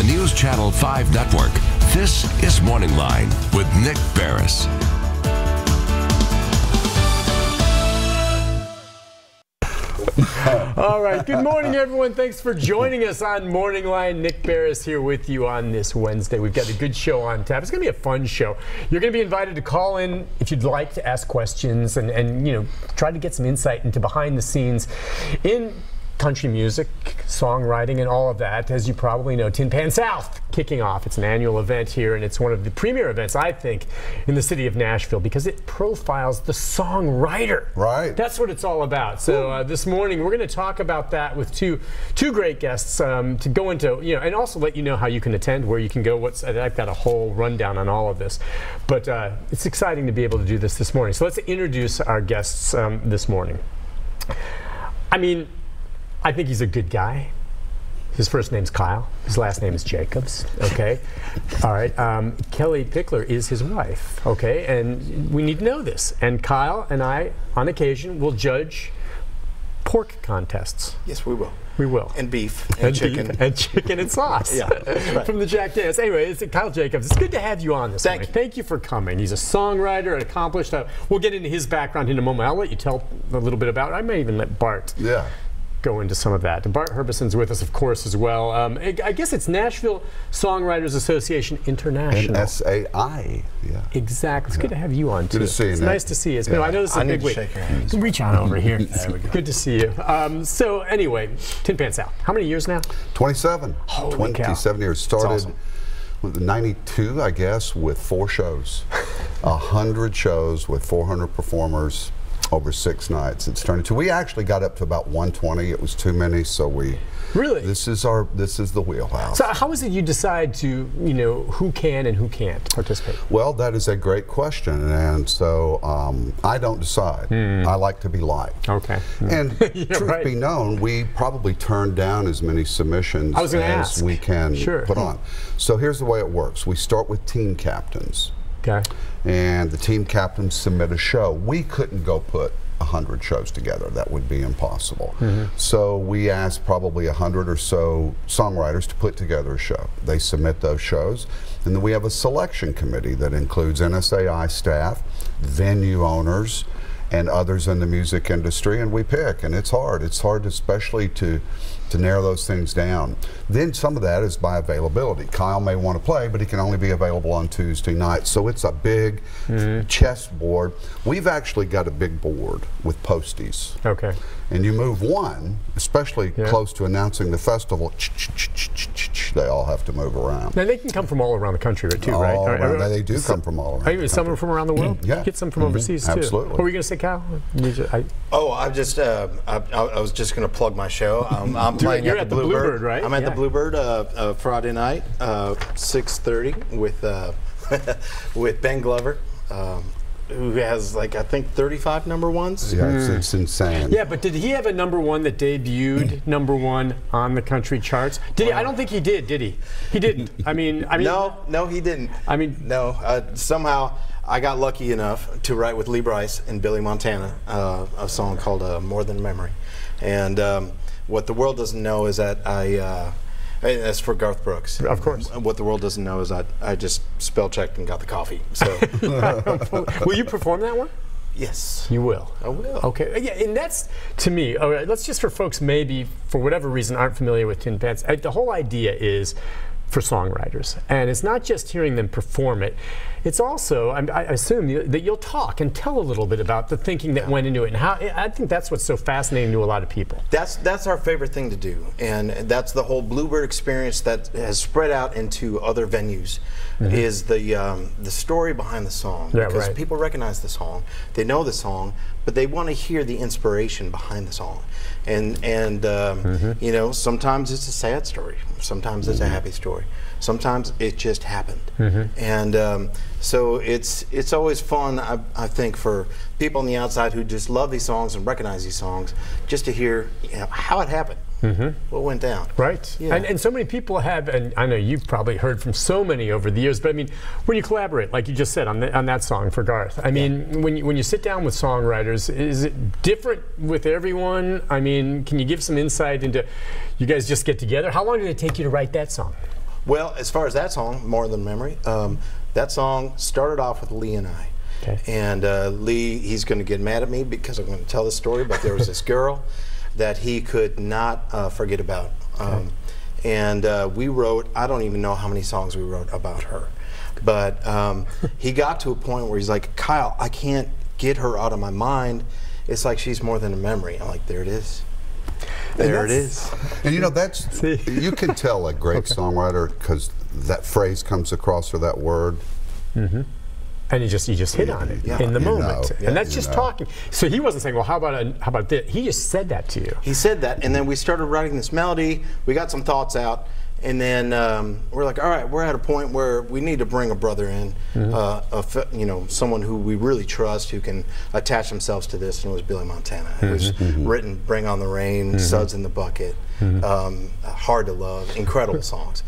News Channel 5 Network, this is Morning Line with Nick Barris. All right. Good morning, everyone. Thanks for joining us on Morning Line. Nick Barris here with you on this Wednesday. We've got a good show on tap. It's going to be a fun show. You're going to be invited to call in if you'd like to ask questions and you know, try to get some insight into behind the scenes in country music, songwriting, and all of that. As you probably know, Tin Pan South kicking off. It's an annual event here, and it's one of the premier events, I think, in the city of Nashville because it profiles the songwriter. Right. That's what it's all about. So this morning we're going to talk about that with two great guests to go into, you know, and also let you know how you can attend, where you can go. I've got a whole rundown on all of this, but it's exciting to be able to do this morning. So let's introduce our guests this morning. I mean, I think he's a good guy. His first name's Kyle. His last name is Jacobs. Okay. All right. Kelly Pickler is his wife. Okay. And we need to know this. And Kyle and I, on occasion, will judge pork contests. Yes, we will. We will. And beef. And chicken. And chicken and sauce. Yeah. That's right. From the Jack Daniels. Anyway, it's Kyle Jacobs. It's good to have you on this morning. Thank you for coming. He's a songwriter, an accomplished. We'll get into his background in a moment. I'll let you tell a little bit about it. I may even let Bart. Yeah. Go into some of that. Bart Herbison's with us, of course, as well. I guess it's Nashville Songwriters Association International. NSAI. Yeah. Exactly. It's good to have you on, too. Good to see you, It's Nick. nice to see you. I know this is a big week. Shake your hands. Reach on over here. There we go. Good to see you. So anyway, Tin Pan South. How many years now? 27. Holy 27 cow. years. Started awesome. with 92, I guess, with 4 shows. 100 shows with 400 performers. Over 6 nights. It's turned into. We actually got up to about 120. It was too many, so we. Really. This is the wheelhouse. So how is it you decide to, you know, who can and who can't participate? Well, that is a great question, and so I don't decide. I like to be liked. Okay. And truth be known, we probably turn down as many submissions as we can put on. So here's the way it works. We start with team captains. Okay. And the team captains submit a show. We couldn't go put 100 shows together. That would be impossible. So we asked probably 100 or so songwriters to put together a show. They submit those shows, and then we have a selection committee that includes NSAI staff, venue owners, and others in the music industry, and we pick, and it's hard. It's hard especially to narrow those things down. Then some of that is by availability. Kyle may want to play, but he can only be available on Tuesday nights. So it's a big chessboard. We've actually got a big board with posties. Okay. And you move one, especially close to announcing the festival, they all have to move around. Now they can come from all around the country too, right? They do come from all around. Some from around the world? Yeah. Get some from overseas too. Absolutely. What were you going to say, Kyle? I was just going to plug my show. I'm playing at the Bluebird, right? I'm at the Bluebird Friday night, 6:30 with Ben Glover, who has like I think 35 #1s. Yeah, it's insane. Yeah, but did he have a #1 that debuted #1 on the country charts? Did he? I don't think he did he? He didn't. I mean, no, he didn't. I mean, no. Somehow I got lucky enough to write with Lee Brice and Billy Montana a song called "More Than Memory," and what the world doesn't know is that that's for Garth Brooks. Of course. What the world doesn't know is that I just spell checked and got the coffee. So, will you perform that one? Yes. You will? I will. Okay. Yeah, and that's, to me, all right, let's just for folks maybe, for whatever reason, aren't familiar with Tin Pan, the whole idea is for songwriters. And it's not just hearing them perform it. It's also, I assume that you'll talk and tell a little bit about the thinking that went into it. And how, I think that's what's so fascinating to a lot of people. That's our favorite thing to do. And that's the whole Bluebird experience that has spread out into other venues, is the story behind the song. Because people recognize the song, they know the song, but they want to hear the inspiration behind the song. And you know, sometimes it's a sad story, sometimes it's a happy story, sometimes it just happened. And so it's always fun, I think, for people on the outside who just love these songs and recognize these songs, just to hear, you know, how it happened. What went down. Right. Yeah. And so many people have, and I know you've probably heard from so many over the years, but I mean, when you collaborate, like you just said, on that song for Garth, I mean, when you sit down with songwriters, is it different with everyone? I mean, can you give some insight into, you guys just get together? How long did it take you to write that song? Well, as far as that song, More Than Memory, that song started off with Lee and I. Okay. And Lee, he's going to get mad at me because I'm going to tell the story, but there was this girl that he could not forget about. And we wrote, I don't even know how many songs we wrote about her. But he got to a point where he's like, Kyle, I can't get her out of my mind. It's like she's more than a memory. I'm like, there it is. There it is. And you know, that's, you can tell a great songwriter because that phrase comes across, or that word. Mm-hmm. And you just hit on it in the moment, and that's just talking. So he wasn't saying, "Well, how about this?" He just said that to you. He said that, and then we started writing this melody. We got some thoughts out, and then we're like, "All right, we're at a point where we need to bring a brother in, you know, someone who we really trust, who can attach themselves to this." And it was Billy Montana. It was written, "Bring on the Rain," "Suds in the Bucket," "Hard to Love," incredible songs,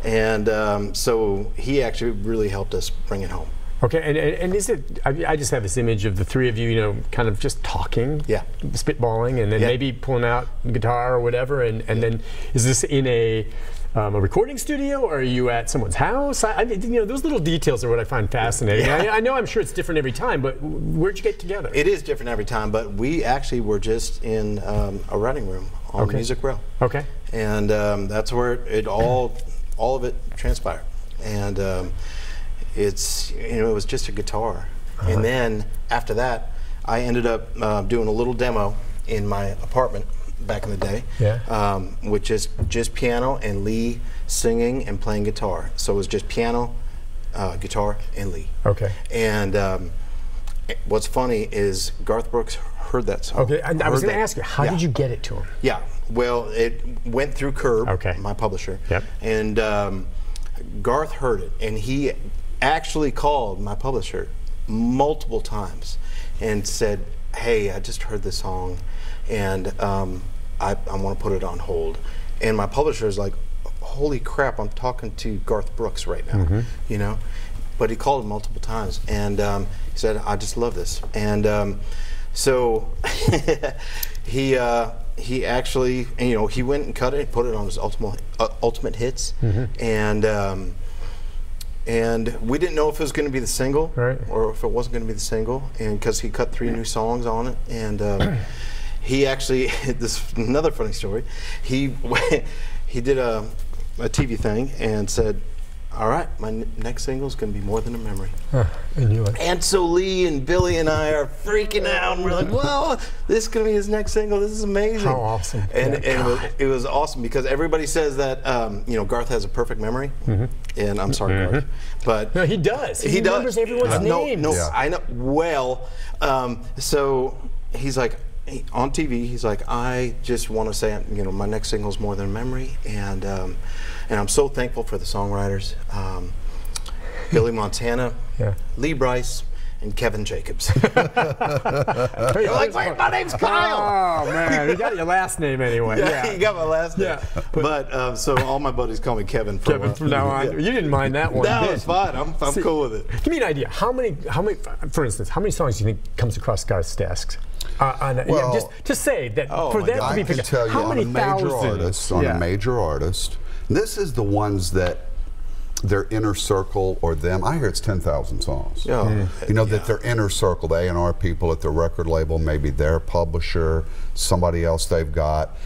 and so he actually really helped us bring it home. Okay, and is it, I just have this image of the three of you, you know, kind of just talking, spitballing, and then maybe pulling out guitar or whatever, and then is this in a recording studio, or are you at someone's house? I mean, you know, those little details are what I find fascinating. I know I'm sure it's different every time, but where'd you get together? It is different every time, but we actually were just in a writing room on Music Row. Okay. And that's where it all of it transpired. And it's, you know, it was just a guitar. And then after that, I ended up doing a little demo in my apartment back in the day, with just piano and Lee singing and playing guitar. So it was just piano, guitar, and Lee. Okay. And what's funny is Garth Brooks heard that song. Okay, I was going to ask you, how did you get it to him? Yeah, well, it went through Curb, my publisher, and Garth heard it, and he actually called my publisher multiple times and said, "Hey, I just heard this song, and I want to put it on hold." And my publisher is like, "Holy crap! I'm talking to Garth Brooks right now," you know. But he called multiple times, and he said, "I just love this." And so he actually, you know, he went and cut it, put it on his ultimate hits, and we didn't know if it was going to be the single or if it wasn't going to be the single, and because he cut 3 new songs on it. And he actually, this is another funny story, he did a TV thing and said, "All right, my next single is going to be More Than a Memory." And you're like, and so Lee and Billy and I are freaking out, and we're like, "Whoa, this is going to be his next single. This is amazing." How awesome. And, it was awesome because everybody says that, you know, Garth has a perfect memory. And I'm sorry, Garth. But no, he does. He remembers everyone's names. No, I know. Well, so he's like, on TV, he's like, "I just want to say, you know, my next single is More Than a Memory, and I'm so thankful for the songwriters, Billy Montana, Lee Bryce, and Kevin Jacobs." You're like, "Wait, my name's Kyle." Oh man, you got your last name anyway. Yeah, you got my last name. But so all my buddies call me Kevon from now on. You didn't mind that one. That was fine. I'm cool with it. Give me an idea. How many? For instance, how many songs do you think comes across Garth's desks? Well, just to say that for them to be I can tell you, how many on a major artist, this is the ones that their inner circle or them, I hear it's 10,000 songs. You know, that their inner circle, the A&R people at their record label, maybe their publisher, somebody else they've got.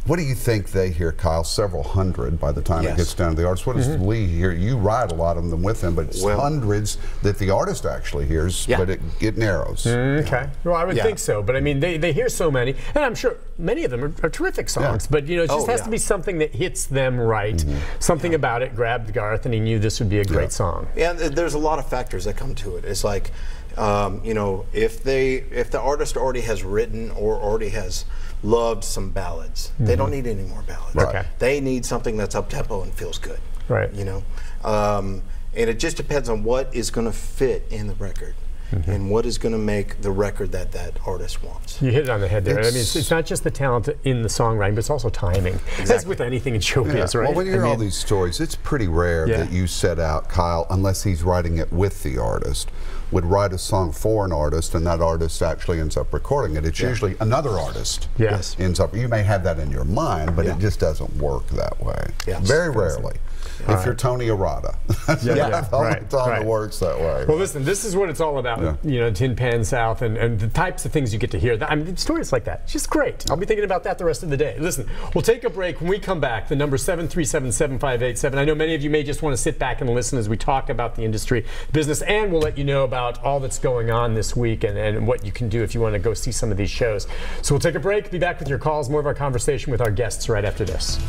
What do you think they hear, Kyle? Several hundred by the time it gets down to the artist. What does Lee hear? You write a lot of them with him, but it's hundreds that the artist actually hears, but it narrows. Okay. Well, I would think so, but I mean, they hear so many, and I'm sure many of them are terrific songs, but you know, it just has to be something that hits them right. Something about it grabbed Garth, and he knew this would be a great song. Yeah, there's a lot of factors that come to it. It's like, you know, if the artist already has written or already has loved some ballads, they don't need any more ballads. They need something that's up tempo and feels good. You know, and it just depends on what is going to fit in the record. And what is going to make the record that artist wants. You hit it on the head there. I mean, it's not just the talent in the songwriting, but it's also timing. As with anything in showbiz, right? Well, when you hear all these stories, it's pretty rare that you set out, Kyle, unless he's writing it with the artist, would write a song for an artist, and that artist actually ends up recording it. It's usually another artist ends up. You may have that in your mind, but it just doesn't work that way. Very rarely. if you're Tony Arata. The only time it works that way. Well, listen, this is what it's all about. You know, Tin Pan South and the types of things you get to hear. I mean, stories like that, just great. I'll be thinking about that the rest of the day. Listen, we'll take a break. When we come back, the number 737-7587. I know many of you may just want to sit back and listen as we talk about the industry, business, and we'll let you know about all that's going on this week and what you can do if you want to go see some of these shows. So we'll take a break, be back with your calls, more of our conversation with our guests right after this.